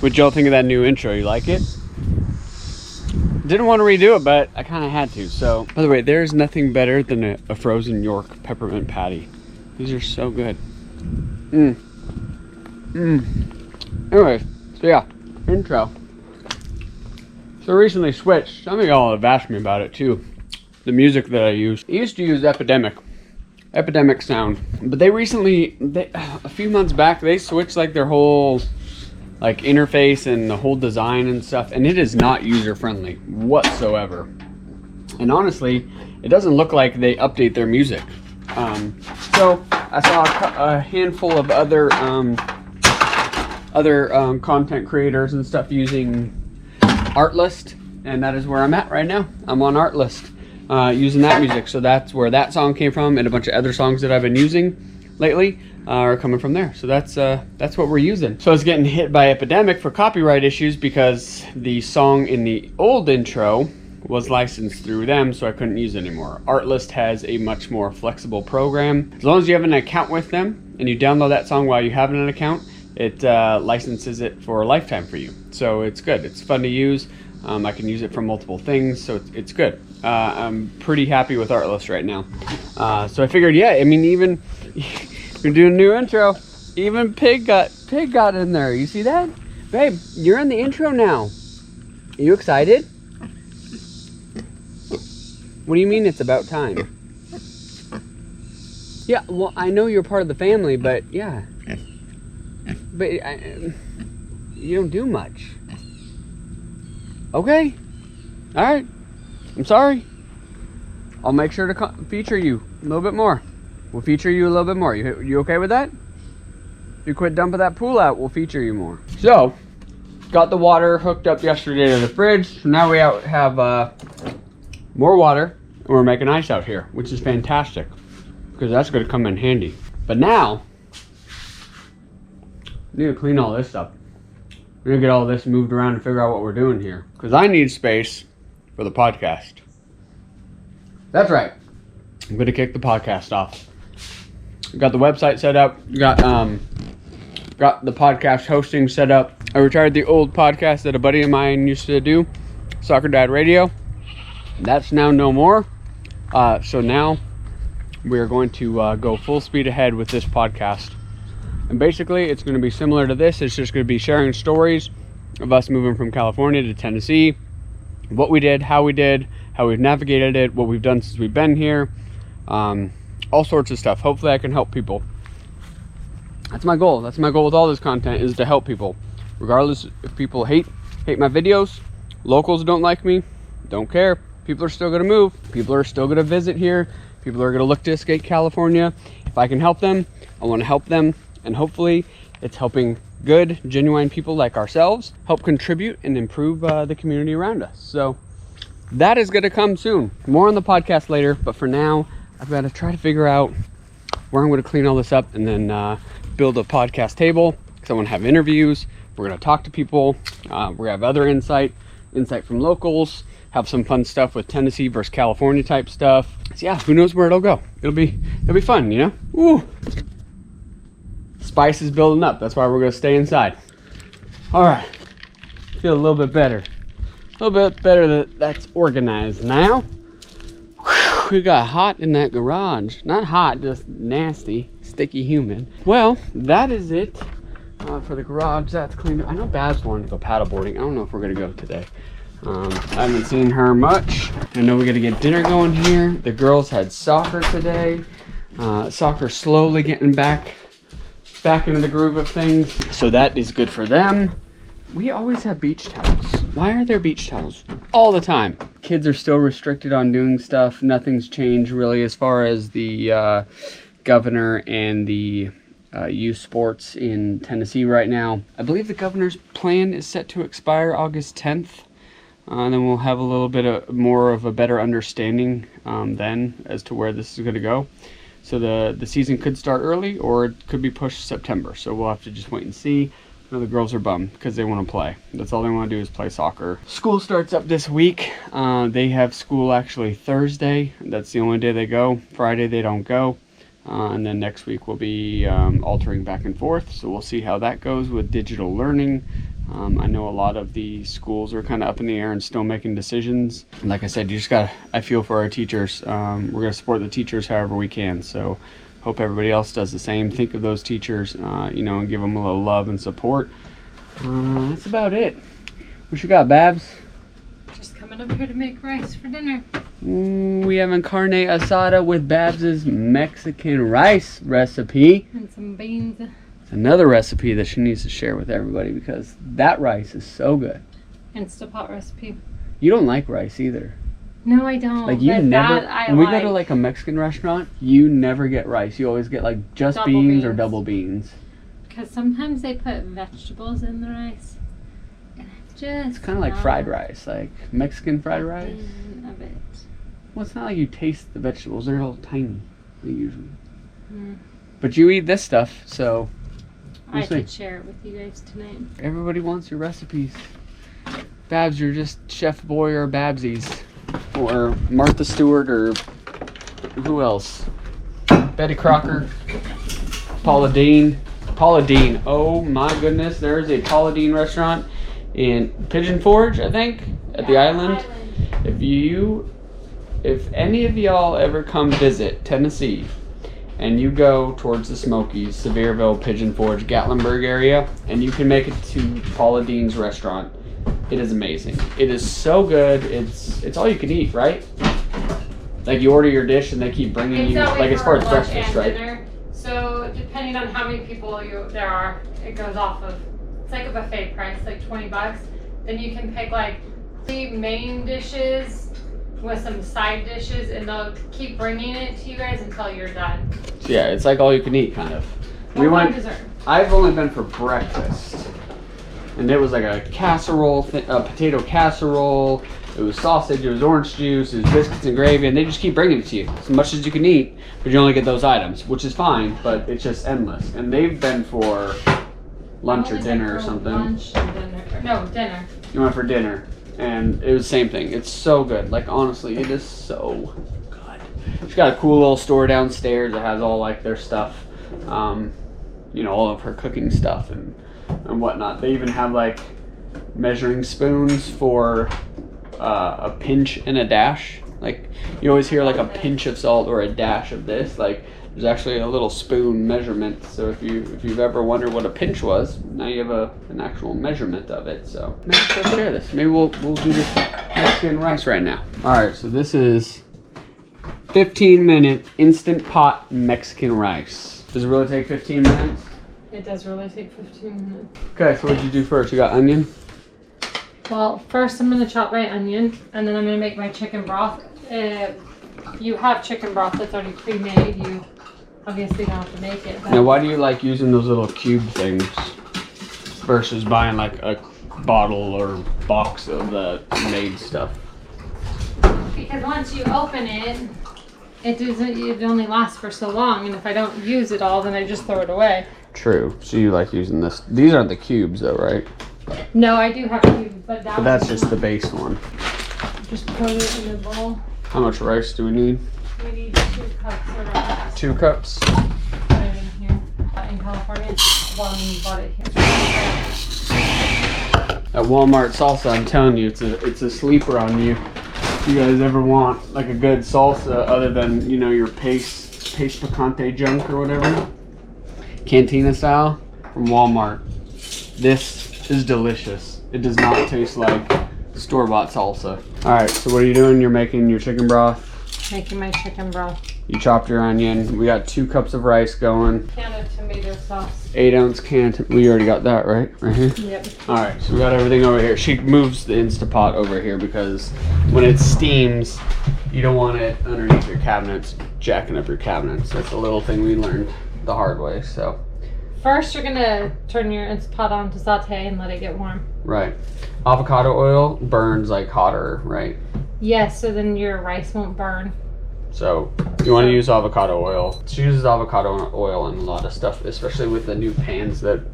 What'd y'all think of that new intro? You like it? Didn't want to redo it, but I kind of had to. So, by the way, there's nothing better than a frozen York peppermint patty. These are so good. Anyway, so yeah, intro. So I recently switched. Some of y'all have asked me about it too. The music that I use. I used to use Epidemic sound, but they recently, a few months back, they switched like their whole like interface and the whole design and stuff, and it is not user friendly whatsoever. And honestly, it doesn't look like they update their music. So I saw a handful of other content creators and stuff using Artlist, and that is where I'm at right now. I'm on Artlist using that music. So that's where that song came from, and a bunch of other songs that I've been using lately are coming from there. So that's what we're using. So I was getting hit by Epidemic for copyright issues because the song in the old intro was licensed through them, so I couldn't use it anymore. Artlist has a much more flexible program. As long as you have an account with them and you download that song while you have an account, it licenses it for a lifetime for you. So it's good. It's fun to use. I can use it for multiple things, so it's good. I'm pretty happy with Artlist right now. So I figured, yeah, I mean, even you're doing a new intro. Even Pig got in there. You see that? Babe, you're in the intro now. Are you excited? What do you mean it's about time? Yeah, well, I know you're part of the family, but yeah. But you don't do much. Okay. All right. I'm sorry. I'll make sure to feature you a little bit more. We'll feature you a little bit more. You okay with that? If you quit dumping that pool out, we'll feature you more. So, got the water hooked up yesterday to the fridge. So now we have more water, and we're making ice out here, which is fantastic because that's going to come in handy. But now, I need to clean all this up. We're going to get all this moved around and figure out what we're doing here because I need space for the podcast. That's right. I'm going to kick the podcast off. Got the website set up. Got the podcast hosting set up. I retired the old podcast that a buddy of mine used to do, Soccer Dad Radio. That's now no more. So now we are going to go full speed ahead with this podcast. And basically, it's going to be similar to this. It's just going to be sharing stories of us moving from California to Tennessee, what we did, how we've navigated it, what we've done since we've been here. All sorts of stuff. Hopefully I can help people. That's my goal. That's my goal with all this content, is to help people. Regardless if people hate my videos, locals don't like me, don't care. People are still going to move. People are still going to visit here. People are going to look to escape California. If I can help them, I want to help them. And hopefully it's helping good, genuine people like ourselves help contribute and improve the community around us. So that is going to come soon. More on the podcast later, but for now, I've got to try to figure out where I'm going to clean all this up and then build a podcast table, because I want to have interviews. We're going to talk to people. We're going to have other insight from locals, have some fun stuff with Tennessee versus California type stuff. So yeah, who knows where it'll go. It'll be fun, you know? Ooh. Spice is building up. That's why we're going to stay inside. All right. Feel a little bit better. A little bit better that's organized now. We got hot in that garage. Not hot, just nasty, sticky, humid. Well, that is it for the garage. That's cleaned up. I know Babs wanted to go paddleboarding. I don't know if we're going to go today. I haven't seen her much. I know we got to get dinner going here. The girls had soccer today. Soccer slowly getting back into the groove of things. So that is good for them. We always have beach towels. Why are there beach towels? All the time. Kids are still restricted on doing stuff. Nothing's changed really as far as the governor and the youth sports in Tennessee right now. I believe the governor's plan is set to expire August 10th. And then we'll have a little bit more of a better understanding then as to where this is going to go. So the season could start early, or it could be pushed September. So we'll have to just wait and see. You know, the girls are bummed because they want to play. That's all they want to do is play soccer. School starts up this week. They have school actually Thursday. That's the only day they go. Friday they don't go. And then next week we'll be altering back and forth. So we'll see how that goes with digital learning I know a lot of the schools are kind of up in the air and still making decisions. Like I said, I feel for our teachers. We're going to support the teachers however we can. So hope everybody else does the same. Think of those teachers, and give them a little love and support. That's about it. What you got, Babs? Just coming up here to make rice for dinner. We have a carne asada with Babs's Mexican rice recipe. And some beans. Another recipe that she needs to share with everybody because that rice is so good. Instapot recipe. You don't like rice either. No, I don't. Like you but never. That when we go to like a Mexican restaurant, you never get rice. You always get like just double beans or double beans. Because sometimes they put vegetables in the rice. And it's kind of like fried rice, like Mexican fried rice. Of it. Well, it's not like you taste the vegetables. They're all tiny, usually. Mm. But you eat this stuff, so. I could share it with you guys tonight. Everybody wants your recipes. Babs, you're just Chef Boy or Babsies. Or Martha Stewart or who else? Betty Crocker. Paula Deen. Paula Deen. Oh my goodness, there's a Paula Deen restaurant in Pigeon Forge, I think, at the island. If any of y'all ever come visit Tennessee, and you go towards the Smokies, Sevierville, Pigeon Forge, Gatlinburg area, and you can make it to Paula Deen's restaurant. It is amazing. It is so good. It's all you can eat, right? Like you order your dish and they keep bringing you, like as far as breakfast, right? Dinner. So depending on how many people there are, it goes off of, it's like a buffet price, like $20. Then you can pick like 3 main dishes with some side dishes, and they'll keep bringing it to you guys until you're done. So yeah, it's like all you can eat, kind of. We went. Dessert. I've only been for breakfast, and it was like a casserole, a potato casserole. It was sausage, it was orange juice, it was biscuits and gravy, and they just keep bringing it to you as much as you can eat, but you only get those items, which is fine, but it's just endless. And they've been for lunch or dinner or something. Lunch or dinner. No, dinner. You went for dinner. And it was the same thing. It's so good. Like, honestly, it is so good. She's got a cool little store downstairs that has all, like, their stuff. All of her cooking stuff and whatnot. They even have, like, measuring spoons for a pinch and a dash. Like, you always hear, like, a pinch of salt or a dash of this. Like, there's actually a little spoon measurement. So if you've ever wondered what a pinch was, now you have an actual measurement of it. So maybe let's share this. Maybe we'll do this Mexican rice right now. All right, so this is 15-minute instant pot Mexican rice. Does it really take 15 minutes? It does really take 15 minutes. Okay, so what'd you do first? You got onion? Well, first I'm gonna chop my onion, and then I'm gonna make my chicken broth. If you have chicken broth that's already pre-made, you obviously don't have to make it. Now, why do you like using those little cube things versus buying like a bottle or box of the made stuff? Because once you open it, it only lasts for so long, and if I don't use it all, then I just throw it away. True. So you like using this? These aren't the cubes, though, right? No, I do have cubes, but that's just the base one. Just put it in a bowl. How much rice do we need? We need 2 cups of rice. 2 cups? Put it in here. In California, well, we bought it here. At Walmart salsa, I'm telling you, it's a sleeper on you. If you guys ever want like a good salsa other than, your paste picante junk or whatever, cantina style from Walmart. This is delicious. It does not taste like store-bought salsa. All right, so what are you doing? You're making your chicken broth. Making my chicken broth. You chopped your onion. We got 2 cups of rice going. Can of tomato sauce. 8-ounce can. We already got that, right? Right here? Yep. All right, so we got everything over here. She moves the Instapot over here because when it steams, you don't want it underneath your cabinets, jacking up your cabinets. That's a little thing we learned the hard way, so. First, you're gonna turn your Instapot on to saute and let it get warm. Right. Avocado oil burns like hotter, right? Yes, so then your rice won't burn. So you want to use avocado oil. She uses avocado oil in a lot of stuff, especially with the new pans that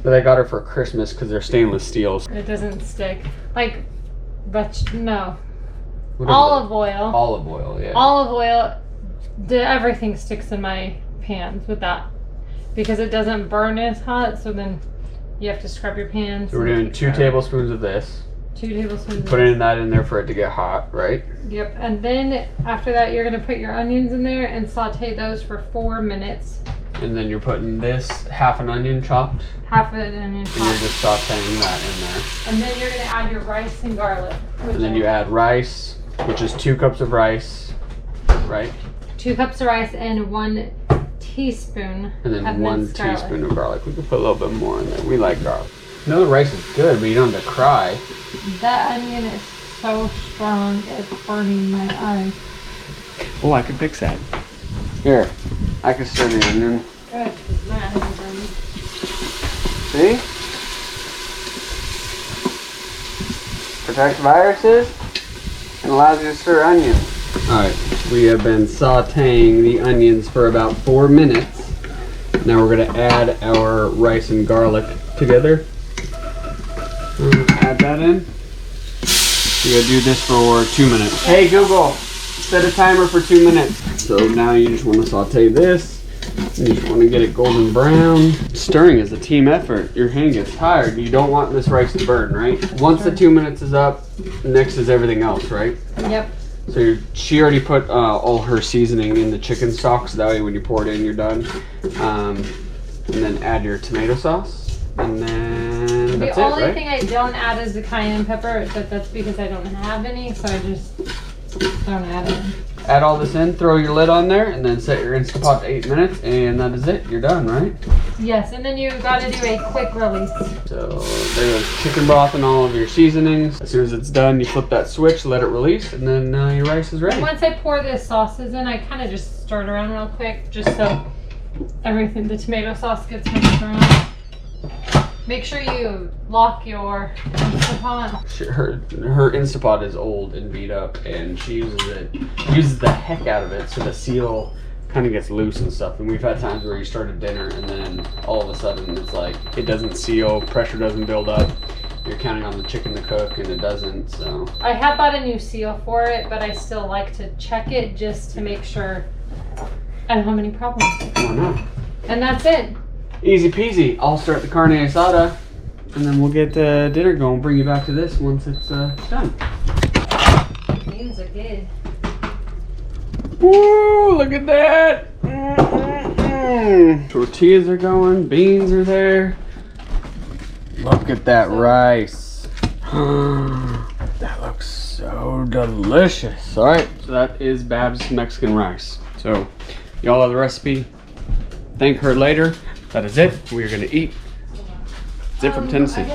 I got her for Christmas because they're stainless steels. It doesn't stick. Like, no. Whatever. Olive oil. Olive oil, yeah. Olive oil, everything sticks in my pans with that. Because it doesn't burn as hot, so then You have to scrub your pans. So we're doing 2 tablespoons of this. 2 tablespoons. Putting that in there for it to get hot, right? Yep. And then after that, you're gonna put your onions in there and saute those for 4 minutes. And then you're putting this half an onion chopped. Half an onion chopped. And you're just sauteing that in there. And then you're gonna add your rice and garlic. And then you add rice, which is 2 cups of rice, right? 2 cups of rice and 1 teaspoon. And then of 1 minced garlic. teaspoon of garlic. We could put a little bit more in there. We like garlic. No, the rice is good, but you don't have to cry. That onion is so strong, it's burning my eyes. Oh, I can fix that. Here, I can stir the onion. Good, 'cause my eyes are burning. See? Protects viruses and allows you to stir onions. Alright, we have been sauteing the onions for about 4 minutes. Now we're going to add our rice and garlic together. Add that in. We're going to do this for 2 minutes. Hey Google, set a timer for 2 minutes. So now you just want to saute this. You just want to get it golden brown. Stirring is a team effort. Your hand gets tired. You don't want this rice to burn, right? Once the 2 minutes is up, next is everything else, right? Yep. So she already put all her seasoning in the chicken stock, so that way when you pour it in, you're done. And then add your tomato sauce, and then that's it, right? The only thing I don't add is the cayenne pepper, but that's because I don't have any, so I just don't add it. Add all this in, throw your lid on there, and then set your Instapot to 8 minutes, and that is it. You're done, right? Yes, and then you gotta do a quick release. So there's chicken broth and all of your seasonings. As soon as it's done, you flip that switch, let it release, and then your rice is ready. And once I pour the sauces in, I kind of just stir it around real quick, just so everything, the tomato sauce gets mixed around. Make sure you lock your Instapot. Her Instapot is old and beat up, and she uses the heck out of it, so the seal kind of gets loose and stuff. And we've had times where you start a dinner and then all of a sudden it's like it doesn't seal, pressure doesn't build up. You're counting on the chicken to cook and it doesn't. So I have bought a new seal for it, but I still like to check it just to make sure I don't have any problems. why not? And that's it. Easy peasy. I'll start the carne asada, and then we'll get dinner going. Bring you back to this once it's done. Beans are good. Woo! Look at that. Mm-mm-mm. Tortillas are going. Beans are there. Look at that rice. That looks so delicious. All right, so that is Babs Mexican rice. So y'all have the recipe. Thank her later. That is it. We are going to eat. It's it from Tennessee.